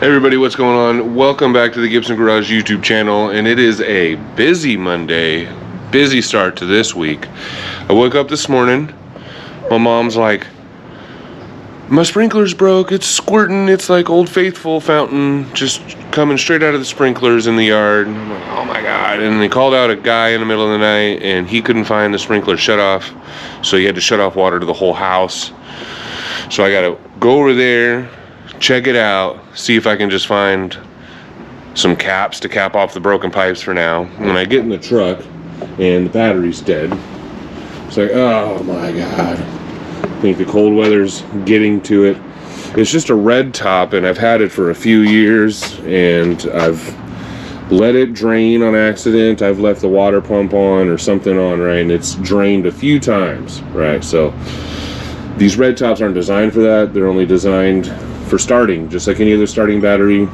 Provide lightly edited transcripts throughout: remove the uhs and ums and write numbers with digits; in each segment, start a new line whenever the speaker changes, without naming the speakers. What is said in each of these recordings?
Hey everybody, what's going on? Welcome back to the Gibson Garage YouTube channel, and it is a busy Monday, busy start to this week. I woke up this morning, my mom's like, my sprinkler's broke, it's squirting, it's like Old Faithful fountain, just coming straight out of the sprinklers in the yard. And I'm like, oh my God. And they called out a guy in the middle of the night, and he couldn't find the sprinkler shut off, so he had to shut off water to the whole house. So I gotta go over there, check it out, see if I can just find some caps to cap off the broken pipes for now. When I get in the truck and the battery's dead, it's like, oh my God. I think the cold weather's getting to it. It's just a red top, and I've had it for a few years, and I've let it drain on accident. I've left the water pump on or something on, right, and it's drained a few times, right? So these red tops aren't designed for that. They're only designed for starting, just like any other starting battery.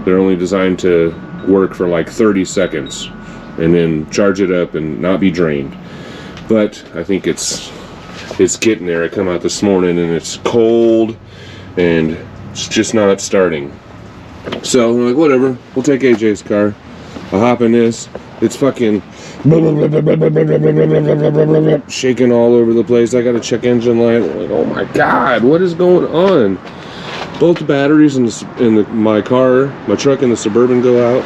They're only designed to work for like 30 seconds and then charge it up and not be drained. But I think it's getting there. I come out this morning and it's cold and it's just not starting. So I'm like, whatever, we'll take AJ's car. I'll hop in this. It's fucking shaking all over the place. I got a check engine light. I'm like, oh my God, what is going on? Both the batteries in my car, my truck and the Suburban go out.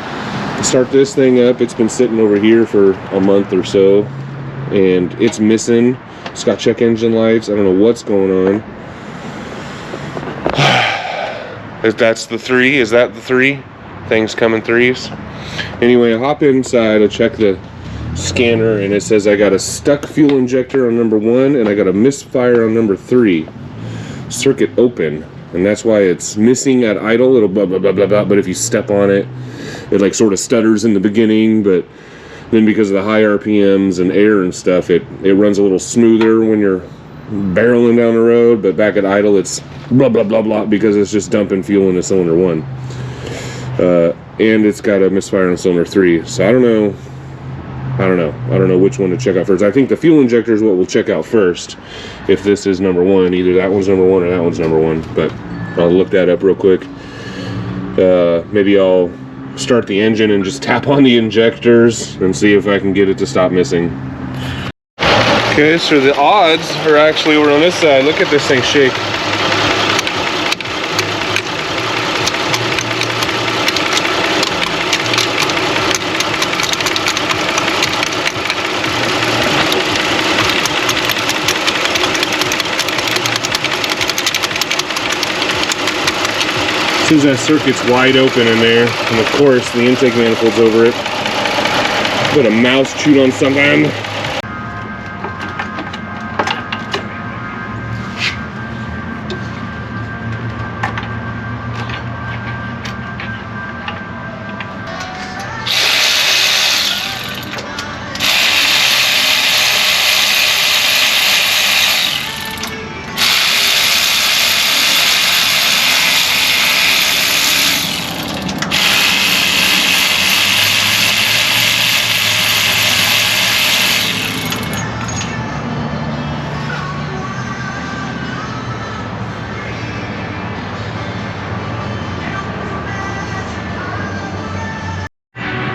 I start this thing up. It's been sitting over here for a month or so, and it's missing. It's got check engine lights. I don't know what's going on. If that's the three, is that the three? Things come in threes. Anyway, I hop inside, I check the scanner, and it says I got a stuck fuel injector on number 1, and I got a misfire on number 3. Circuit open. And that's why it's missing at idle. It'll blah, blah, blah, blah, blah. But if you step on it, it like sort of stutters in the beginning. But then because of the high RPMs and air and stuff, it runs a little smoother when you're barreling down the road. But back at idle, it's blah, blah, blah, blah, because it's just dumping fuel into cylinder 1. And it's got a misfire on cylinder 3. So I don't know which one to check out first. I think the fuel injector is what we'll check out first. If this is number 1, either that one's number 1 or that one's number 1. But I'll look that up real quick. Maybe I'll start the engine and just tap on the injectors and see if I can get it to stop missing. Okay, so the odds are actually over on this side. Look at this thing shake. As soon as that circuit's wide open in there, and of course the intake manifold's over it. Put a mouse chewed on something.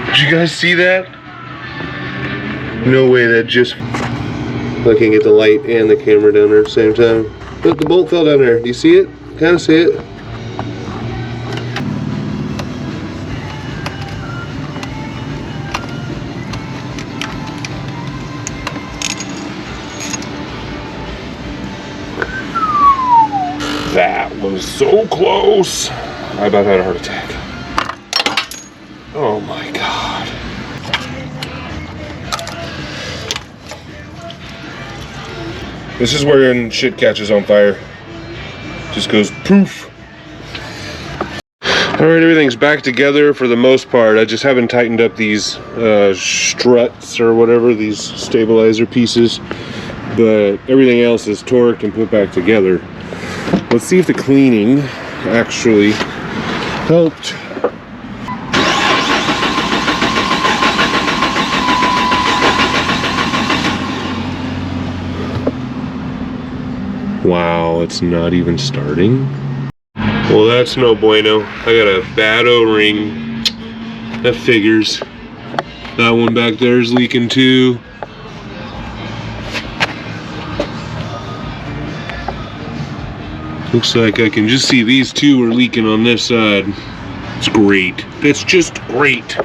Did you guys see that? No way, that just... Looking at the light and the camera down there at the same time. Look, the bolt fell down there. Do you see it? Kind of see it. That was so close. I about had a heart attack. Oh my God. This is where shit catches on fire. Just goes poof. Alright, everything's back together for the most part. I just haven't tightened up these struts or whatever, these stabilizer pieces. But everything else is torqued and put back together. Let's see if the cleaning actually helped. Wow, it's not even starting. Well, that's no bueno. I got a bad O-ring. That figures. That one back there is leaking too. Looks like I can just see these two are leaking on this side. It's great. That's just great.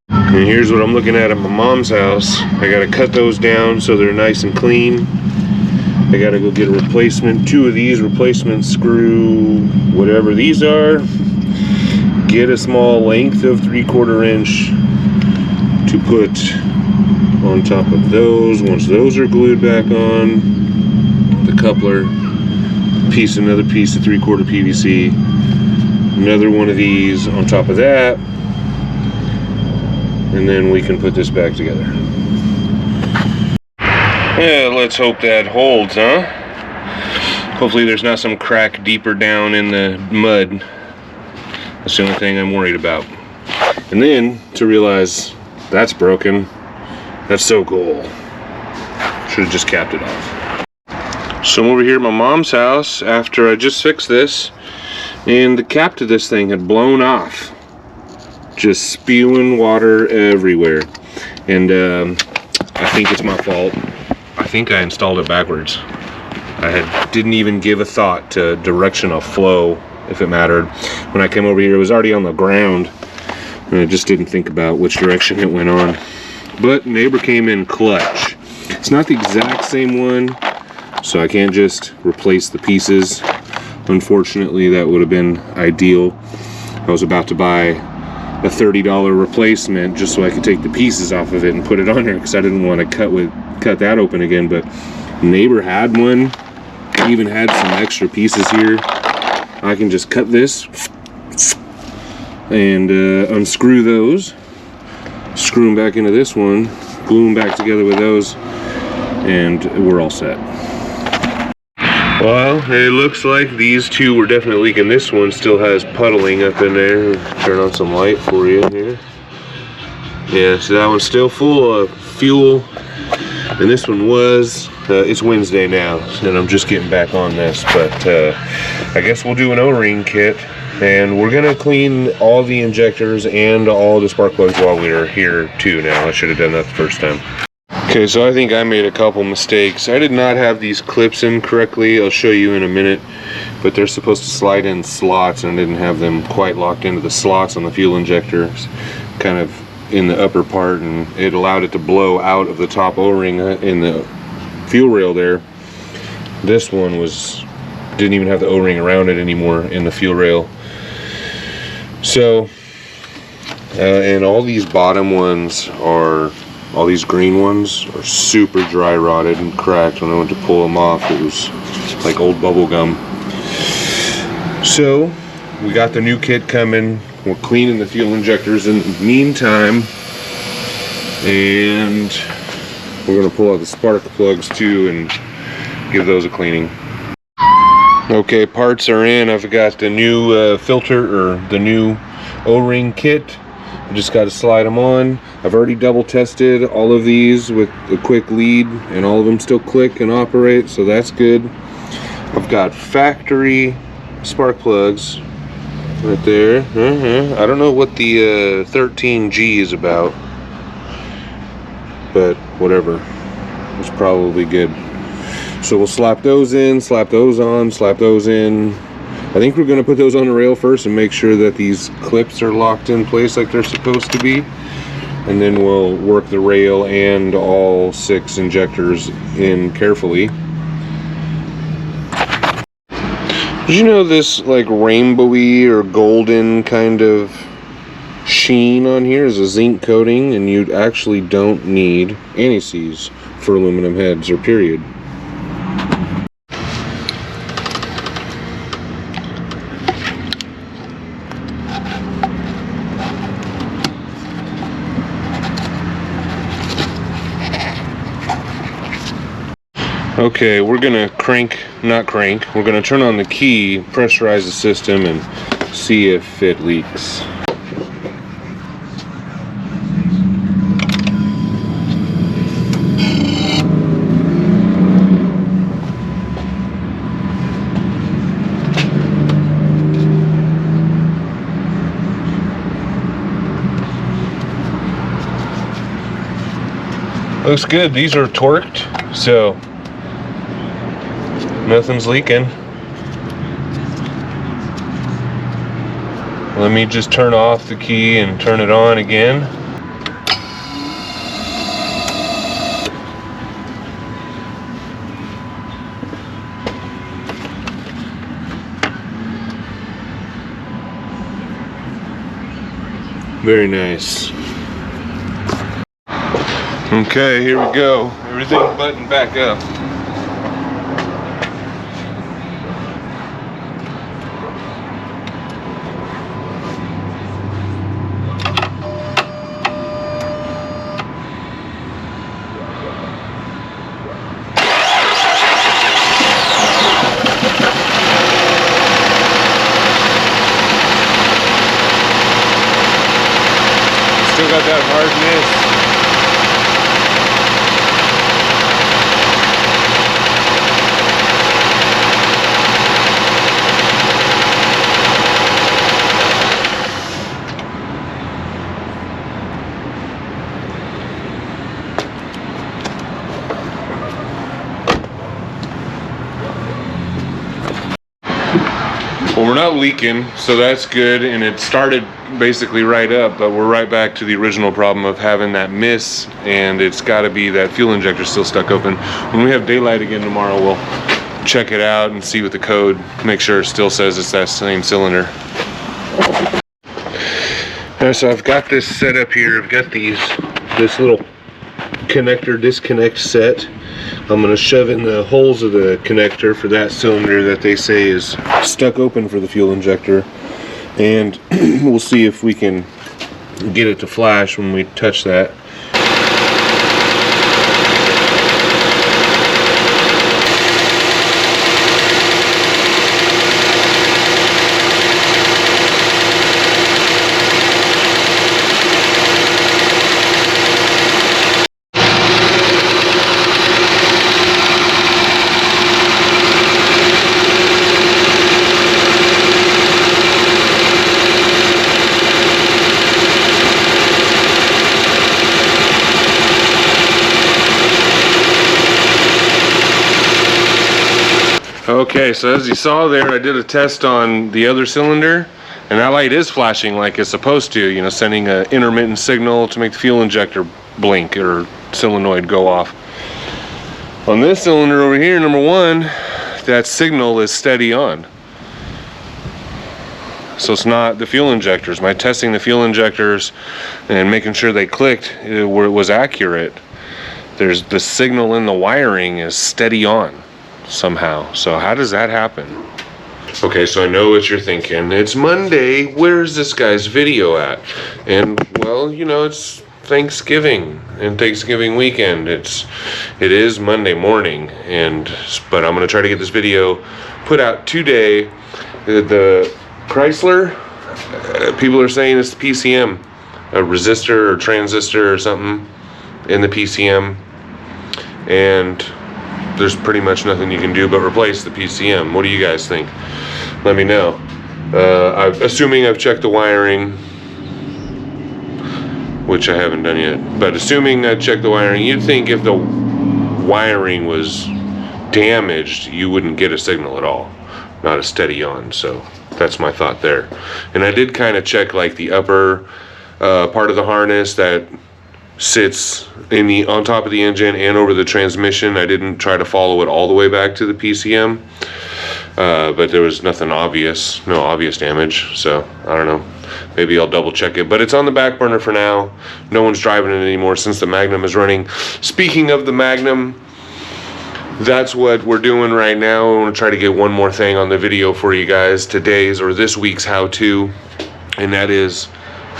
And here's what I'm looking at my mom's house. I gotta cut those down so they're nice and clean. I gotta go get a replacement, 2 of these replacement screw, whatever these are. Get a small length of 3/4 inch to put on top of those. Once those are glued back on, the coupler, another piece of 3/4 PVC, another one of these on top of that, and then we can put this back together. Yeah, let's hope that holds, huh? Hopefully there's not some crack deeper down in the mud. That's the only thing I'm worried about. And then to realize that's broken. That's so cool. Should have just capped it off. So I'm over here at my mom's house after I just fixed this, and the cap to this thing had blown off. Just spewing water everywhere. And I think it's my fault. I think I installed it backwards. Didn't even give a thought to direction of flow, if it mattered. When I came over here, it was already on the ground, and I just didn't think about which direction it went on. But neighbor came in clutch. It's not the exact same one, so I can't just replace the pieces. Unfortunately, that would have been ideal. I was about to buy a $30 replacement just so I could take the pieces off of it and put it on there, because I didn't want to cut that open again. But neighbor had one, even had some extra pieces here. I can just cut this and unscrew those, screw them back into this one, glue them back together with those, and we're all set. Well, it looks like these two were definitely leaking. This one still has puddling up in there. Turn on some light for you here. Yeah, so that one's still full of fuel, and this one was. It's Wednesday now, and I'm just getting back on this, but I guess we'll do an O-ring kit, and we're gonna clean all the injectors and all the spark plugs while we're here too now. I should have done that the first time. Okay, so I think I made a couple mistakes. I did not have these clips in correctly. I'll show you in a minute, but they're supposed to slide in slots, and I didn't have them quite locked into the slots on the fuel injectors, kind of in the upper part, and it allowed it to blow out of the top O-ring in the fuel rail there. This one didn't even have the O-ring around it anymore in the fuel rail. So, and all these bottom ones all these green ones are super dry rotted and cracked. When I went to pull them off, it was like old bubble gum. So we got the new kit coming. We're cleaning the fuel injectors in the meantime, and we're gonna pull out the spark plugs too and give those a cleaning. Okay, parts are in. I've got the new filter, or the new O-ring kit. I just got to slide them on. I've already double tested all of these with a quick lead, and all of them still click and operate, so that's good. I've got factory spark plugs right there. I don't know what the 13G is about, but whatever. It's probably good. So we'll slap those in, slap those on, slap those in. I think we're going to put those on the rail first and make sure that these clips are locked in place like they're supposed to be. And then we'll work the rail and all 6 injectors in carefully. Did you know this like rainbowy or golden kind of sheen on here is a zinc coating, and you actually don't need anti-seize for aluminum heads, or period. Okay, we're gonna we're gonna turn on the key, pressurize the system, and see if it leaks. Looks good. These are torqued, so nothing's leaking. Let me just turn off the key and turn it on again. Very nice. Okay, here we go. Everything buttoned back up. Still got that hardness. Well, we're not leaking, so that's good, and it started basically right up, but we're right back to the original problem of having that miss, and it's got to be that fuel injector still stuck open. When we have daylight again tomorrow, we'll check it out and see what the code, make sure it still says it's that same cylinder. So I've got this set up here. I've got this little connector disconnect set. I'm going to shove in the holes of the connector for that cylinder that they say is stuck open for the fuel injector, and we'll see if we can get it to flash when we touch that. Okay, so as you saw there, I did a test on the other cylinder, and that light is flashing like it's supposed to, you know, sending an intermittent signal to make the fuel injector blink or solenoid go off. On this cylinder over here, number one, that signal is steady on. So it's not the fuel injectors. My testing the fuel injectors and making sure they clicked, it was accurate. There's the signal in the wiring is steady on somehow. So how does that happen? Okay, so I know what you're thinking. It's Monday. Where's this guy's video at? And well, you know, it's Thanksgiving and Thanksgiving weekend. It is Monday morning, but I'm gonna try to get this video put out today. The Chrysler, people are saying it's the PCM, a resistor or transistor or something in the PCM, and there's pretty much nothing you can do but replace the PCM. What do you guys think? Let me know. Assuming I've checked the wiring, which I haven't done yet, but assuming I checked the wiring, you'd think if the wiring was damaged, you wouldn't get a signal at all, not a steady on. So that's my thought there. And I did kind of check like the upper part of the harness that sits on top of the engine and over the transmission. I didn't try to follow it all the way back to the PCM, but there was nothing obvious, no obvious damage. So I don't know, maybe I'll double check it, but it's on the back burner for now. No one's driving it anymore since the Magnum is running. Speaking of the Magnum, that's what we're doing right now. I want to try to get one more thing on the video for you guys, today's or this week's how-to, and that is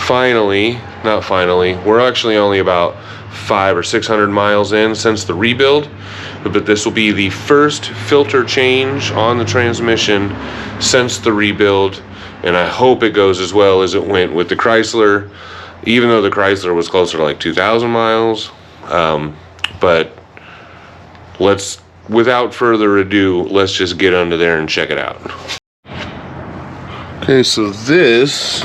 we're actually only about 500 or 600 miles in since the rebuild, but this will be the first filter change on the transmission since the rebuild, and I hope it goes as well as it went with the Chrysler, even though the Chrysler was closer to like 2,000 miles. But without further ado, let's just get under there and check it out. Okay, so this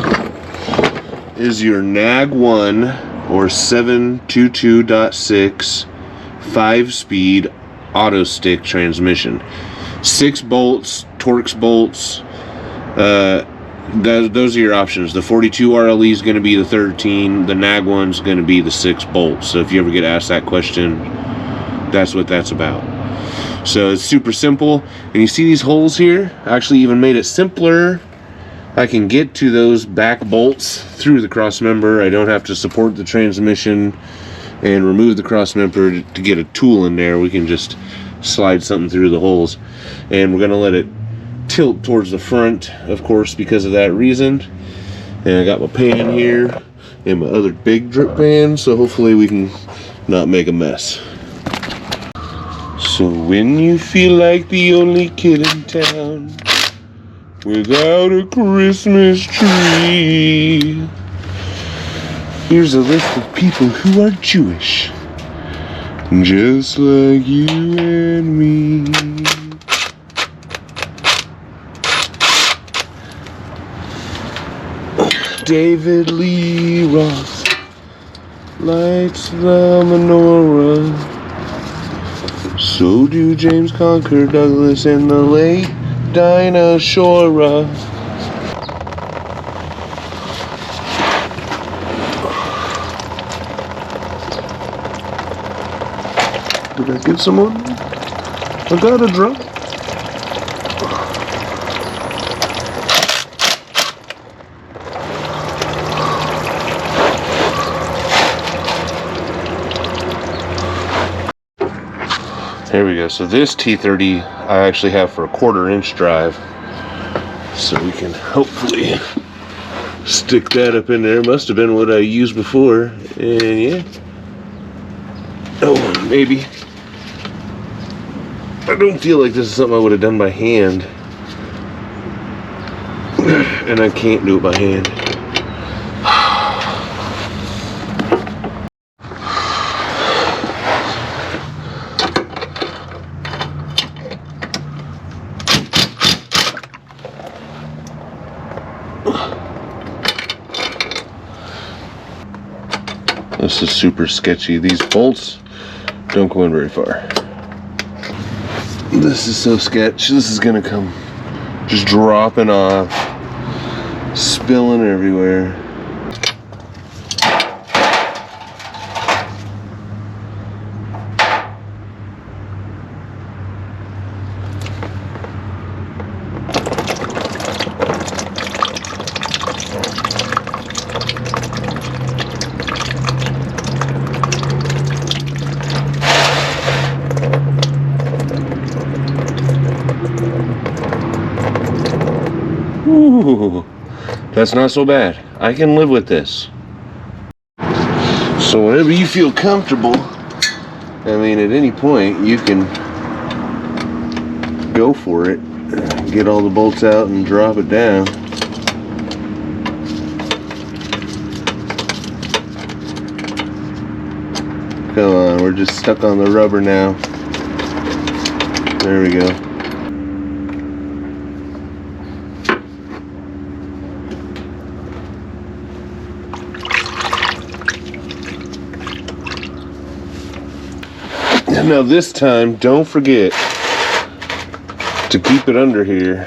is your NAG1 or 722.6 5-speed auto stick transmission. 6 bolts, Torx bolts. Those are your options. The 42 RLE is going to be the 13. The Nag one's going to be the 6 bolts. So if you ever get asked that question, that's what that's about. So it's super simple. And you see these holes here? I actually even made it simpler. I can get to those back bolts through the cross member. I don't have to support the transmission and remove the cross member to get a tool in there. We can just slide something through the holes. And we're going to let it tilt towards the front, of course, because of that reason. And I got my pan here and my other big drip pan, so hopefully we can not make a mess. So when you feel like the only kid in town without a Christmas tree, here's a list of people who are Jewish, just like you and me. David Lee Roth lights the menorah. So do James Conker Douglas and the late Dinah Shore. Did I get someone? I got a drum. There we go. So this T30 I actually have for a 1/4-inch drive. So we can hopefully stick that up in there. Must have been what I used before. And yeah. Oh, maybe. I don't feel like this is something I would have done by hand. And I can't do it by hand. This is super sketchy. These bolts don't go in very far. This is so sketch. This is gonna come just dropping off, spilling everywhere. Ooh, that's not so bad. I can live with this. So whenever you feel comfortable, I mean, at any point, you can go for it. Get all the bolts out and drop it down. Come on, we're just stuck on the rubber now. There we go. Now this time, don't forget to keep it under here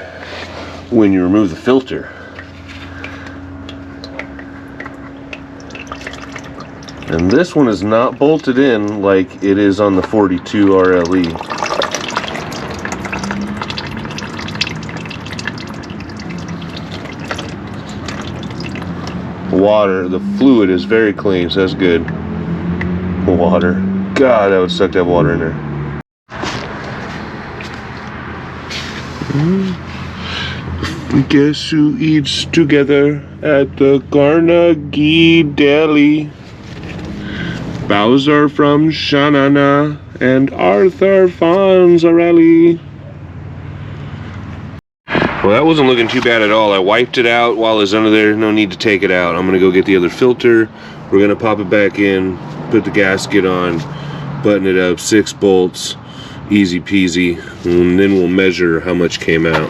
when you remove the filter. And this one is not bolted in like it is on the 42 RLE. Water, the fluid is very clean, so that's good. Water. God, that would suck to have water in there. Guess who eats together at the Carnegie Deli? Bowser from Shanana and Arthur Fonzarelli. Well, that wasn't looking too bad at all. I wiped it out while it's under there. No need to take it out. I'm gonna go get the other filter. We're gonna pop it back in, put the gasket on, button it up, 6 bolts, easy peasy, and then we'll measure how much came out,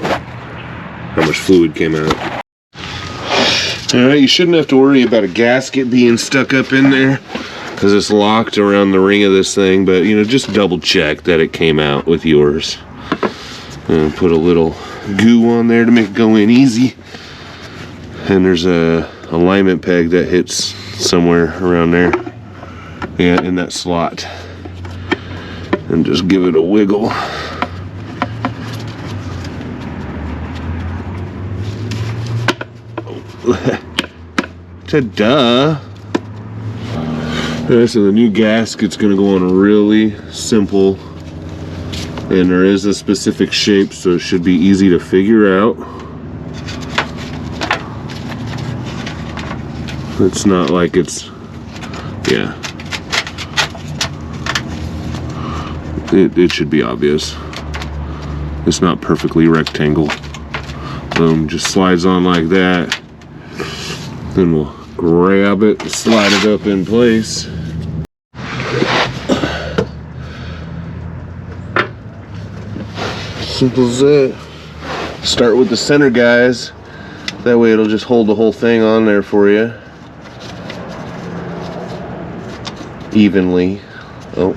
how much fluid came out. Alright, you shouldn't have to worry about a gasket being stuck up in there. because it's locked around the ring of this thing, but you know, just double check that it came out with yours. And put a little goo on there to make it go in easy. And there's a alignment peg that hits somewhere around there. Yeah, in that slot. And just give it a wiggle. Ta-da! So the new gasket's gonna go on really simple, and there is a specific shape, so it should be easy to figure out. It's not like it's, yeah. It should be obvious. It's not perfectly rectangle. Boom, just slides on like that. Then we'll grab it, slide it up in place. Simple as that. Start with the center guys. That way it'll just hold the whole thing on there for you. Evenly. Oh,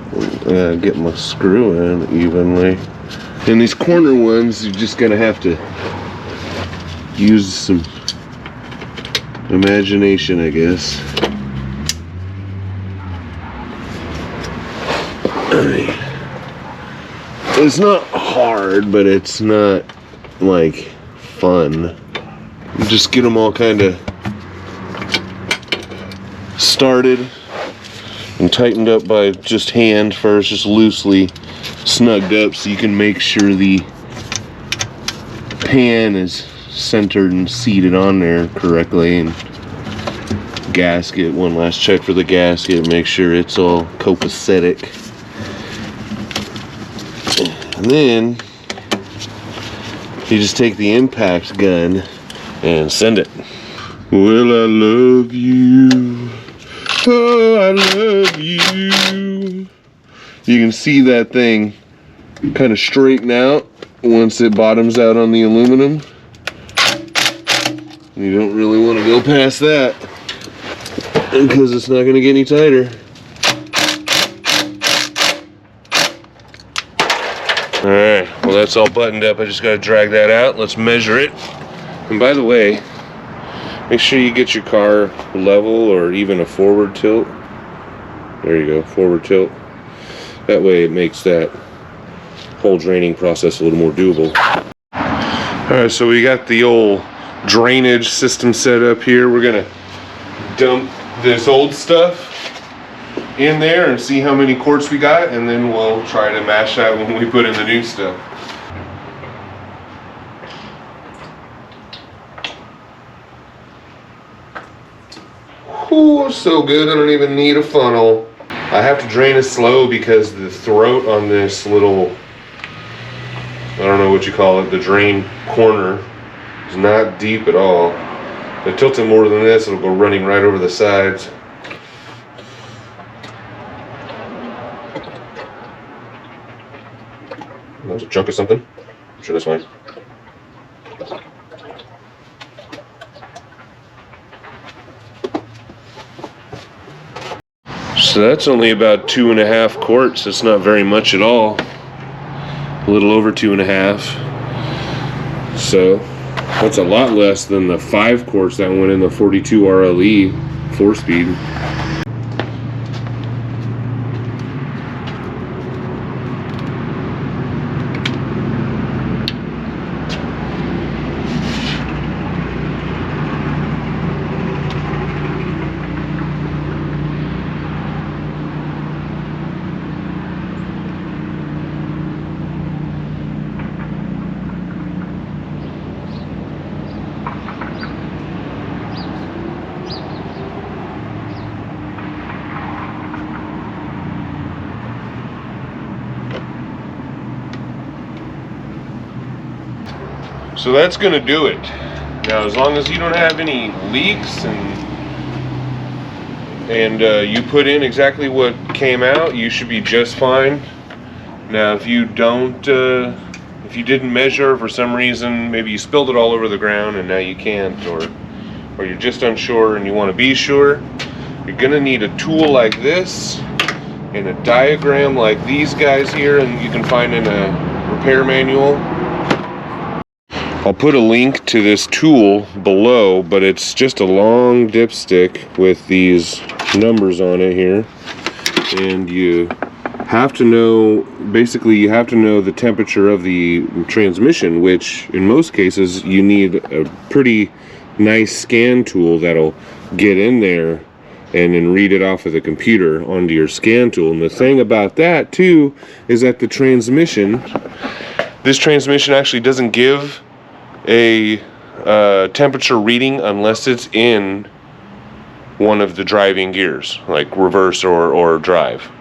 get my screw in evenly. And these corner ones, you're just gonna have to use some imagination, I guess. It's not hard, but it's not like fun. You just get them all kind of started and tightened up by just hand first, just loosely snugged up, so you can make sure the pan is centered and seated on there correctly. And gasket, one last check for the gasket, make sure it's all copacetic. And then you just take the impact gun and send it. Well, I love you. Oh, I love you. You can see that thing kind of straighten out once it bottoms out on the aluminum. You don't really want to go past that because it's not going to get any tighter. Alright, well that's all buttoned up. I just got to drag that out. Let's measure it. And by the way, make sure you get your car level or even a forward tilt. There you go, forward tilt. That way it makes that whole draining process a little more doable. Alright, so we got the old drainage system set up here. We're gonna dump this old stuff in there and see how many quarts we got, and then we'll try to mash that when we put in the new stuff. Ooh, so good, I don't even need a funnel. I have to drain it slow because the throat on this little, I don't know what you call it, the drain corner, is not deep at all. If I tilt it more than this, it'll go running right over the sides. There's a chunk of something. I'm sure that's fine. So that's only about 2.5 quarts. It's not very much at all. A little over 2.5. So that's a lot less than the 5 quarts that went in the 42 RLE 4-speed. So that's going to do it. Now, as long as you don't have any leaks and you put in exactly what came out, you should be just fine. Now, if you don't, if you didn't measure for some reason, maybe you spilled it all over the ground and now you can't, or you're just unsure and you want to be sure, You're gonna need a tool like this and a diagram like these guys here, and you can find in a repair manual. I'll put a link to this tool below, but it's just a long dipstick with these numbers on it here. And you have to know, basically you have to know the temperature of the transmission, which in most cases you need a pretty nice scan tool that'll get in there and then read it off of the computer onto your scan tool. And the thing about that too is that this transmission actually doesn't give a temperature reading unless it's in one of the driving gears, like reverse or drive.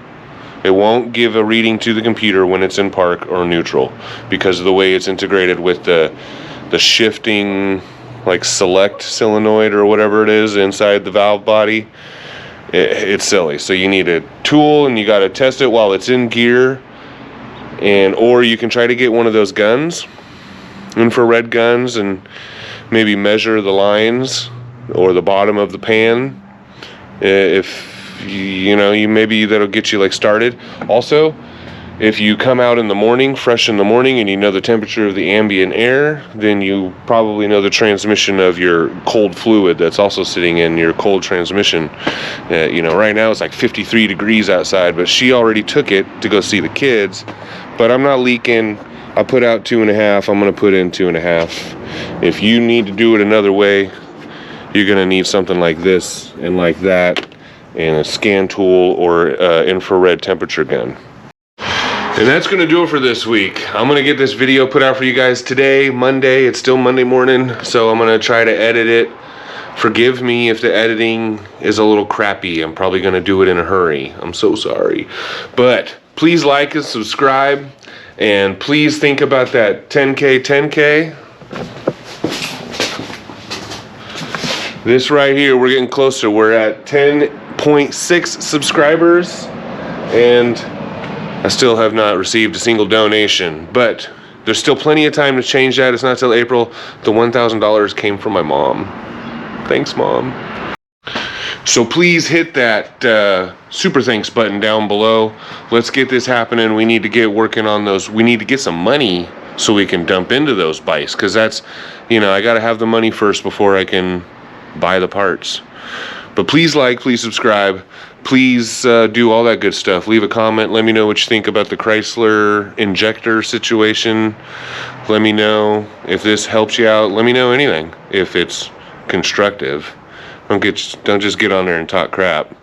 It won't give a reading to the computer when it's in park or neutral, because of the way it's integrated with the shifting, like select solenoid or whatever it is inside the valve body. It's silly. So you need a tool, and you got to test it while it's in gear, or you can try to get one of those guns, infrared guns, and maybe measure the lines or the bottom of the pan. If you know, maybe that'll get you like started. Also, if you come out in the morning, fresh in the morning, and you know the temperature of the ambient air, then you probably know the transmission of your cold fluid that's also sitting in your cold transmission. Right now it's like 53 degrees outside, but she already took it to go see the kids. But I'm not leaking. I put out 2.5. I'm going to put in 2.5. If you need to do it another way, you're going to need something like this and like that, and a scan tool or infrared temperature gun. And that's going to do it for this week. I'm going to get this video put out for you guys today, Monday. It's still Monday morning, so I'm going to try to edit it. Forgive me if the editing is a little crappy. I'm probably going to do it in a hurry. I'm so sorry. But please like and subscribe. And please think about that 10K. This right here, we're getting closer. We're at 10.6 subscribers, and I still have not received a single donation, but there's still plenty of time to change that. It's not till April. The $1,000 came from my mom. Thanks, Mom. So please hit that super thanks button down below. Let's get this happening. We need to get working on those. We need to get some money so we can dump into those bikes, because that's, I got to have the money first before I can buy the parts. But please like, please subscribe, please do all that good stuff. Leave a comment. Let me know what you think about the Chrysler injector situation. Let me know if this helps you out. Let me know anything if it's constructive. Don't just get on there and talk crap.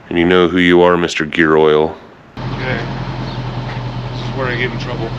And you know who you are, Mr. Gear Oil. Okay. This is where I get in trouble.